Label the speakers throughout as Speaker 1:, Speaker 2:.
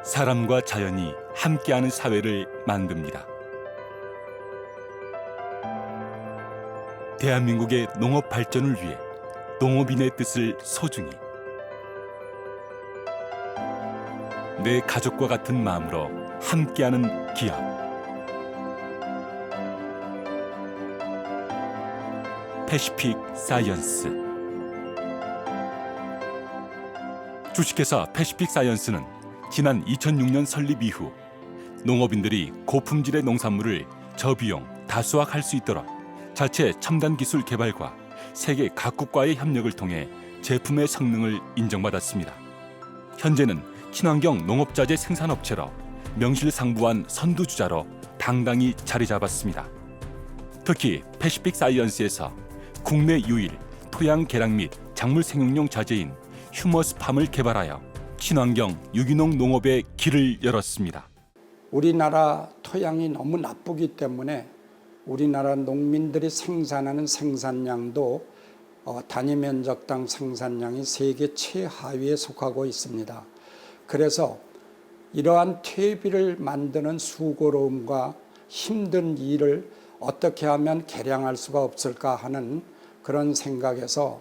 Speaker 1: 사람과 자연이 함께하는 사회를 만듭니다. 대한민국의 농업 발전을 위해 농업인의 뜻을 소중히, 내 가족과 같은 마음으로 함께하는 기업. 패시픽 사이언스. 주식회사 패시픽 사이언스는 지난 2006년 설립 이후 농업인들이 고품질의 농산물을 저비용, 다수확할 수 있도록 자체 첨단 기술 개발과 세계 각국과의 협력을 통해 제품의 성능을 인정받았습니다. 현재는 친환경 농업자재 생산업체로 명실상부한 선두주자로 당당히 자리 잡았습니다. 특히 패시픽 사이언스에서 국내 유일 토양 개량 및 작물 생육용 자재인 휴머스팜을 개발하여 친환경 유기농 농업의 길을 열었습니다.
Speaker 2: 우리나라 토양이 너무 나쁘기 때문에 우리나라 농민들이 생산하는 생산량도 단위 면적당 생산량이 세계 최하위에 속하고 있습니다. 그래서 이러한 퇴비를 만드는 수고로움과 힘든 일을 어떻게 하면 개량할 수가 없을까 하는 그런 생각에서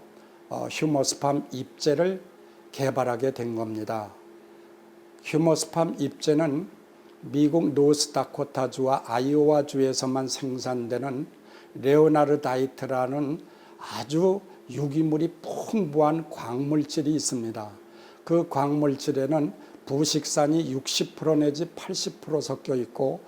Speaker 2: 휴머스팜 잎제를 개발하게 된 겁니다. 휴머스팜 잎제는 미국 노스다코타주와 아이오와주에서만 생산되는 레오나르다이트라는 아주 유기물이 풍부한 광물질이 있습니다. 그 광물질에는 부식산이 60% 내지 80% 섞여 있고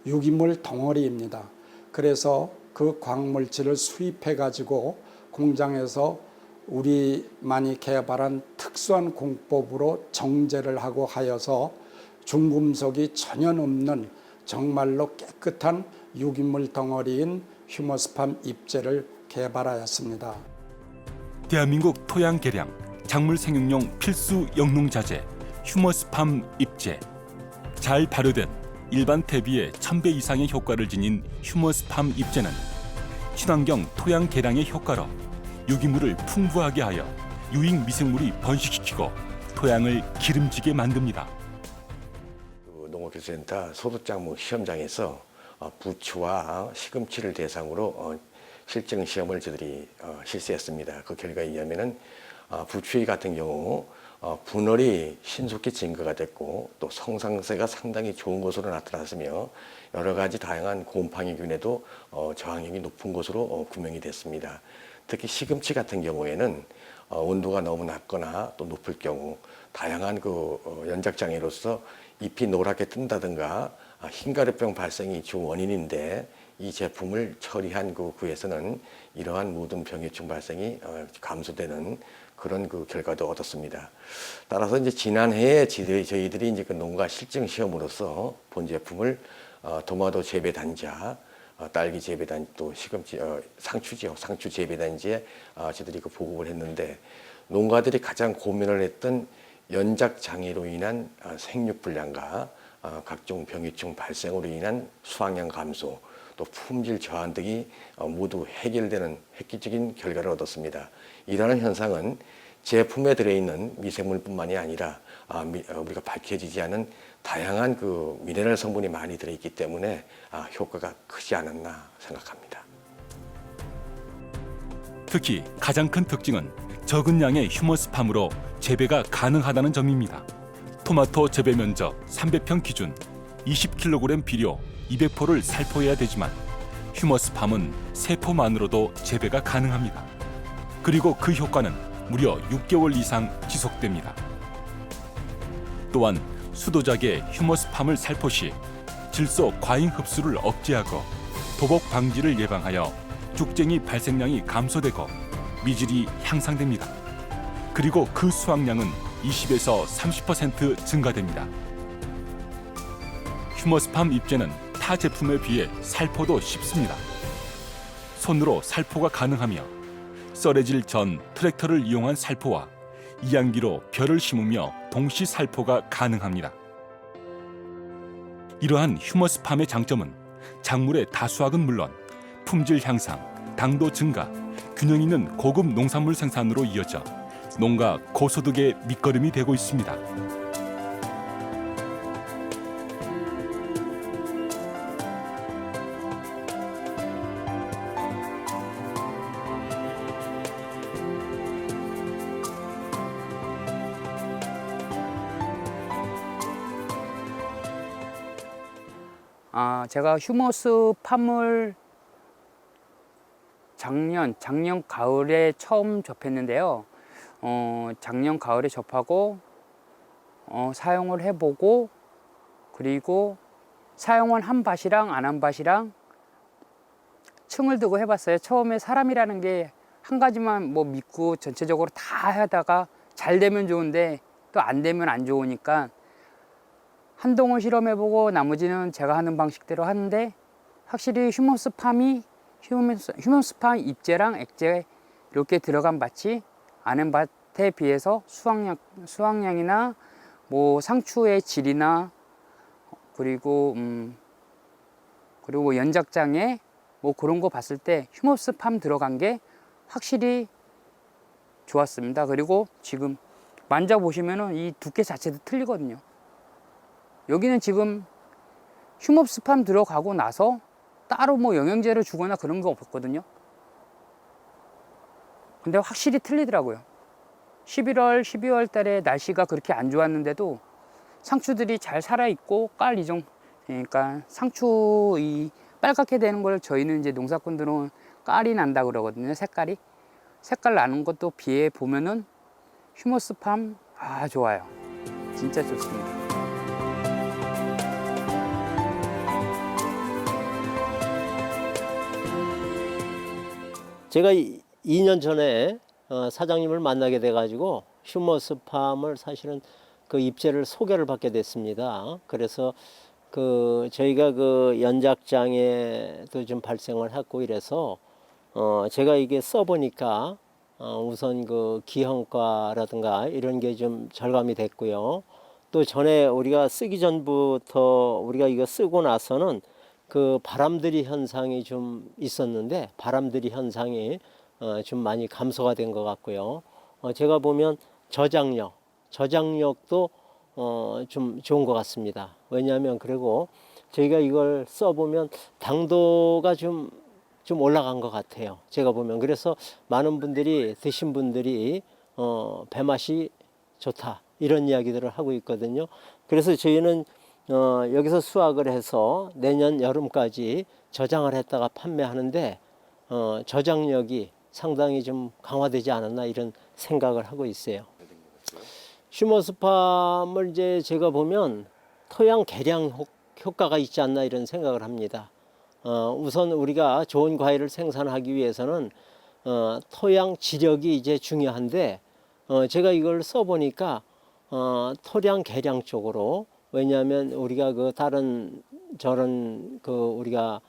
Speaker 2: 유기물 덩어리입니다. 그래서 그 광물질을 수입해 가지고 공장에서 우리만이 개발한 특수한 공법으로 정제를 하고 하여서 중금속이 전혀 없는 정말로 깨끗한 유기물 덩어리인 휴머스팜 잎제를 개발하였습니다.
Speaker 1: 대한민국 토양 개량, 작물 생육용 필수 영농자재 휴머스팜 잎제. 잘 발효된 일반 퇴비의 1000배 이상의 효과를 지닌 휴머스팜 잎제는 친환경 토양 개량의 효과로 유기물을 풍부하게 하여 유익 미생물이 번식시키고 토양을 기름지게 만듭니다.
Speaker 3: 농업기술센터 소득작물 시험장에서 부추와 시금치를 대상으로 실증 시험을 저희들이 실시했습니다. 그 결과에 의하면은 부추 같은 경우 분열이 신속히 증가가 됐고 또 성장세가 상당히 좋은 것으로 나타났으며 여러 가지 다양한 곰팡이균에도 저항력이 높은 것으로 구명이 됐습니다. 특히 시금치 같은 경우에는 온도가 너무 낮거나 또 높을 경우 다양한 연작장애로서 잎이 노랗게 뜬다든가 흰가루병 발생이 주 원인인데 이 제품을 처리한 구에서는 이러한 모든 병해충 발생이 감소되는 그런 결과도 얻었습니다. 따라서 이제 지난해에 저희들이 이제 농가 실증 시험으로서 본 제품을 도마도 재배 단자, 딸기 재배 단지, 또 시금치, 상추지요. 상추 재배 단지에 저희들이 보급을 했는데 농가들이 가장 고민을 했던 연작 장애로 인한 생육 불량과 각종 병해충 발생으로 인한 수확량 감소, 또 품질 저하 등이 모두 해결되는 획기적인 결과를 얻었습니다. 이러한 현상은 제품에 들어있는 미생물뿐만이 아니라 우리가 밝혀지지 않은 다양한 미네랄 성분이 많이 들어있기 때문에 효과가 크지 않았나 생각합니다.
Speaker 1: 특히 가장 큰 특징은 적은 양의 휴머스팜으로 재배가 가능하다는 점입니다. 토마토 재배 면적 300평 기준 20kg 비료 200포를 살포해야 되지만 휴머스팜은 3포만으로도 재배가 가능합니다. 그리고 그 효과는 무려 6개월 이상 지속됩니다. 또한 수도작의 휴머스팜을 살포 시 질소 과잉 흡수를 억제하고 도복 방지를 예방하여 죽쟁이 발생량이 감소되고 미질이 향상됩니다. 그리고 그 수확량은 20에서 30% 증가됩니다. 휴머스팜 잎제는 타 제품에 비해 살포도 쉽습니다. 손으로 살포가 가능하며 썰어질 전 트랙터를 이용한 살포와 이양기로 벼를 심으며 동시 살포가 가능합니다. 이러한 휴머스팜의 장점은 작물의 다수확은 물론 품질 향상, 당도 증가, 균형 있는 고급 농산물 생산으로 이어져 농가 고소득의 밑거름이 되고 있습니다.
Speaker 4: 제가 휴머스 팜을 작년 가을에 처음 접했는데요. 작년 가을에 접하고 사용을 해보고, 그리고 사용은 한 밭이랑 안 한 밭이랑 층을 두고 해봤어요. 처음에 사람이라는 게 한 가지만 뭐 믿고 전체적으로 다 하다가 잘 되면 좋은데 또 안 되면 안 좋으니까 한 동을 실험해보고 나머지는 제가 하는 방식대로 하는데, 확실히 휴머스 팜 입재랑 액재 이렇게 들어간 밭이 아는 밭에 비해서 수확량이나 뭐 상추의 질이나 그리고 연작장에 뭐 그런 거 봤을 때 휴머스 팜 들어간 게 확실히 좋았습니다. 그리고 지금 만져보시면은 이 두께 자체도 틀리거든요. 여기는 지금 휴머스 팜 들어가고 나서 따로 뭐 영양제를 주거나 그런 거 없거든요. 근데 확실히 틀리더라고요. 11월, 12월 달에 날씨가 그렇게 안 좋았는데도 상추들이 잘 살아있고 그러니까 상추 이 빨갛게 되는 걸 저희는 이제 농사꾼들은 깔이 난다 그러거든요. 색깔 나는 것도 비해 보면은 휴머스 팜 좋아요. 진짜 좋습니다.
Speaker 5: 제가 2년 전에 사장님을 만나게 돼가지고 휴머스 팜을 사실은 그 입재를 소개를 받게 됐습니다. 그래서 저희가 연작장애도 좀 발생을 했고 이래서 제가 이게 써보니까 우선 기형과라든가 이런 게 좀 절감이 됐고요. 또 전에 우리가 쓰기 전부터 우리가 이거 쓰고 나서는 바람들이 현상이 좀 있었는데 바람들이 현상이 좀 많이 감소가 된 것 같고요. 제가 보면 저장력도 좀 좋은 것 같습니다. 왜냐하면 그리고 저희가 이걸 써보면 당도가 좀 올라간 것 같아요. 제가 보면 그래서 많은 분들이 드신 분들이 배맛이 좋다 이런 이야기들을 하고 있거든요. 그래서 저희는 여기서 수확을 해서 내년 여름까지 저장을 했다가 판매하는데 저장력이 상당히 좀 강화되지 않았나 이런 생각을 하고 있어요. 휴머스 팜을 이제 제가 보면 토양 개량 효과가 있지 않나 이런 생각을 합니다. 우선 우리가 좋은 과일을 생산하기 위해서는 토양 지력이 이제 중요한데 제가 이걸 써보니까 토양 개량 쪽으로, 왜냐하면 우리가 다른 저런 우리가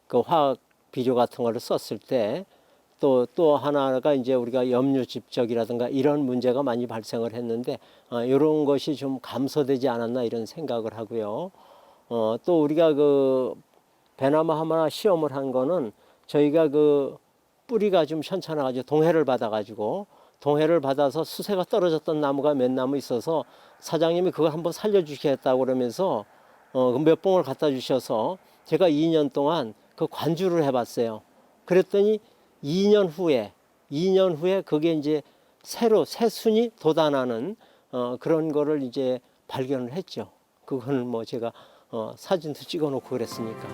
Speaker 5: 화학 비료 같은 거를 썼을 때 또 하나가 이제 우리가 염류 집적이라든가 이런 문제가 많이 발생을 했는데 이런 것이 좀 감소되지 않았나 이런 생각을 하고요. 또 우리가 배나무 하나 시험을 한 거는 저희가 뿌리가 좀 현찮아가지고 동해를 받아서 수세가 떨어졌던 나무가 몇 나무 있어서 사장님이 그걸 한번 살려주시겠다고 그러면서 몇 봉을 갖다 주셔서 제가 2년 동안 관주를 해봤어요. 그랬더니 2년 후에 그게 이제 새로 새순이 돋아나는 그런 거를 이제 발견을 했죠. 그거는 뭐 제가 사진도 찍어놓고 그랬으니까.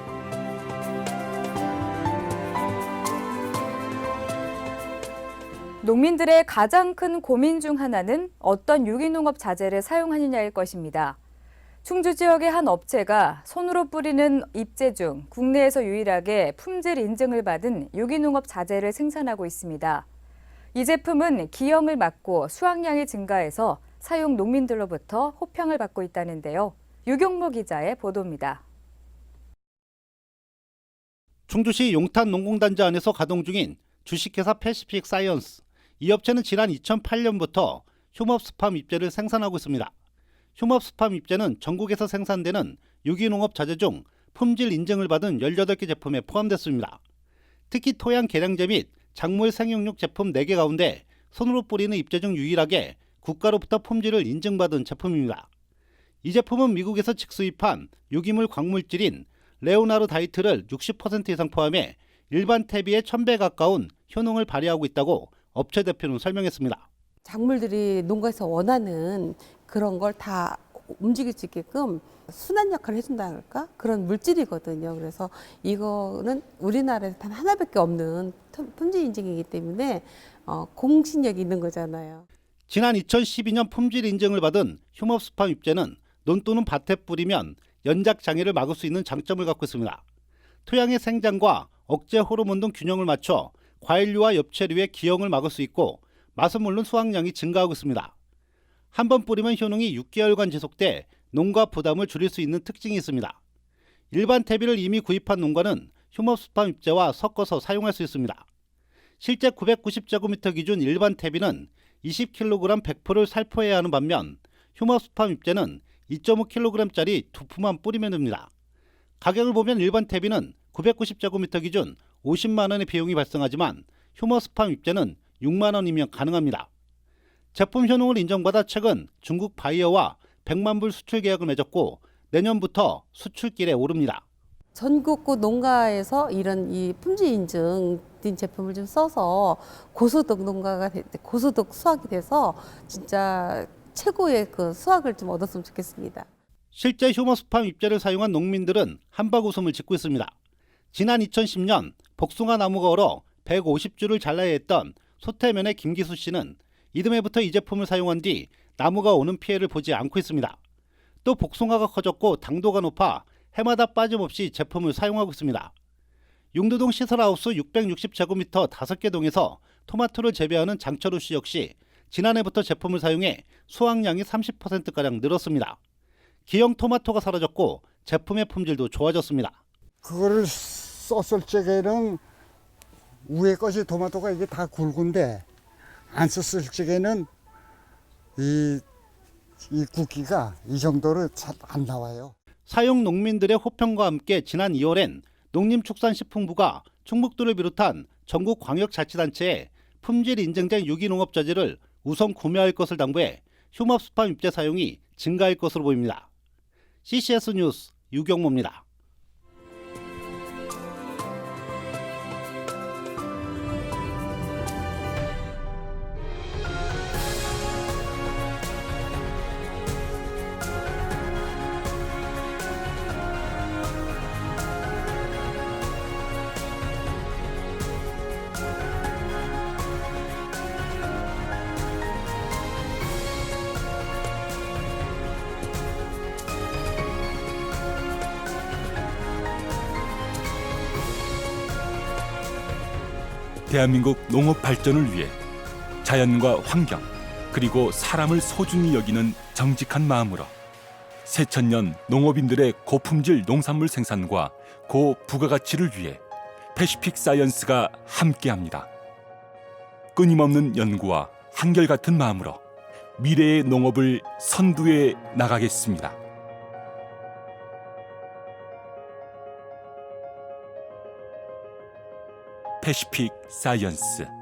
Speaker 6: 농민들의 가장 큰 고민 중 하나는 어떤 유기농업 자재를 사용하느냐일 것입니다. 충주 지역의 한 업체가 손으로 뿌리는 잎제 중 국내에서 유일하게 품질 인증을 받은 유기농업 자재를 생산하고 있습니다. 이 제품은 기형을 막고 수확량이 증가해서 사용 농민들로부터 호평을 받고 있다는데요. 유경모 기자의 보도입니다.
Speaker 7: 충주시 용탄 농공단지 안에서 가동 중인 주식회사 패시픽 사이언스. 이 업체는 지난 2008년부터 휴머스 팜 잎제를 생산하고 있습니다. 휴머스 팜 잎제는 전국에서 생산되는 유기농업 자재 중 품질 인증을 받은 18개 제품에 포함됐습니다. 특히 토양 개량제 및 작물 생육육 제품 4개 가운데 손으로 뿌리는 잎제 중 유일하게 국가로부터 품질을 인증받은 제품입니다. 이 제품은 미국에서 직수입한 유기물 광물질인 레오나르다이트를 60% 이상 포함해 일반 퇴비의 1000배 가까운 효능을 발휘하고 있다고 업체 대표는 설명했습니다.
Speaker 8: 작물들이 농가에서 원하는 그런 걸 다 움직일 수 있게끔 순환 역할을 해준다 할까? 그런 물질이거든요. 그래서 이거는 우리나라에서 단 하나밖에 없는 품질 인증이기 때문에 공신력이 있는 거잖아요.
Speaker 7: 지난 2012년 품질 인증을 받은 휴머스팜 잎제는 논 또는 밭에 뿌리면 연작 장애를 막을 수 있는 장점을 갖고 있습니다. 토양의 생장과 억제 호르몬 등 균형을 맞춰 과일류와 엽채류의 기형을 막을 수 있고 맛은 물론 수확량이 증가하고 있습니다. 한 번 뿌리면 효능이 6개월간 지속돼 농가 부담을 줄일 수 있는 특징이 있습니다. 일반 퇴비를 이미 구입한 농가는 휴머스팜 잎제와 섞어서 사용할 수 있습니다. 실제 990제곱미터 기준 일반 퇴비는 20kg 100%를 살포해야 하는 반면 휴머스팜 잎제는 2.5kg짜리 2푸만 뿌리면 됩니다. 가격을 보면 일반 퇴비는 990제곱미터 기준 50만 원의 비용이 발생하지만 휴머스팜 잎제는 6만 원이면 가능합니다. 제품 효능을 인정받아 최근 중국 바이어와 100만 불 수출 계약을 맺었고 내년부터 수출길에 오릅니다.
Speaker 8: 전국구 농가에서 이런 이 품질 인증된 제품을 좀 써서 고소득 농가가 고소득 수확이 돼서 진짜 최고의 그 수확을 좀 얻었으면 좋겠습니다.
Speaker 7: 실제 휴머스팜 잎제를 사용한 농민들은 한박 웃음을 짓고 있습니다. 지난 2010년 복숭아 나무가 얼어 150주를 잘라야 했던 소태면의 김기수 씨는 이듬해부터 이 제품을 사용한 뒤 나무가 오는 피해를 보지 않고 있습니다. 또 복숭아가 커졌고 당도가 높아 해마다 빠짐없이 제품을 사용하고 있습니다. 융두동 시설하우스 660제곱미터 5개 동에서 토마토를 재배하는 장철우 씨 역시 지난해부터 제품을 사용해 수확량이 30%가량 늘었습니다. 기형 토마토가 사라졌고 제품의 품질도 좋아졌습니다.
Speaker 9: 그거를 썼을 적에는 위에 것이 토마토가 이게 다 굵은데 안 썼을 적에는 이 굵기가 이 정도로 잘 안 나와요.
Speaker 7: 사용 농민들의 호평과 함께 지난 2월엔 농림축산식품부가 충북도를 비롯한 전국 광역자치단체에 품질 인증된 유기농업자재를 우선 구매할 것을 당부해 휴머스팜 잎제 사용이 증가할 것으로 보입니다. CCS 뉴스 유경모입니다.
Speaker 1: 대한민국 농업 발전을 위해 자연과 환경 그리고 사람을 소중히 여기는 정직한 마음으로 새천년 농업인들의 고품질 농산물 생산과 고부가가치를 위해 패시픽 사이언스가 함께합니다. 끊임없는 연구와 한결같은 마음으로 미래의 농업을 선두에 나가겠습니다. 패시픽 사이언스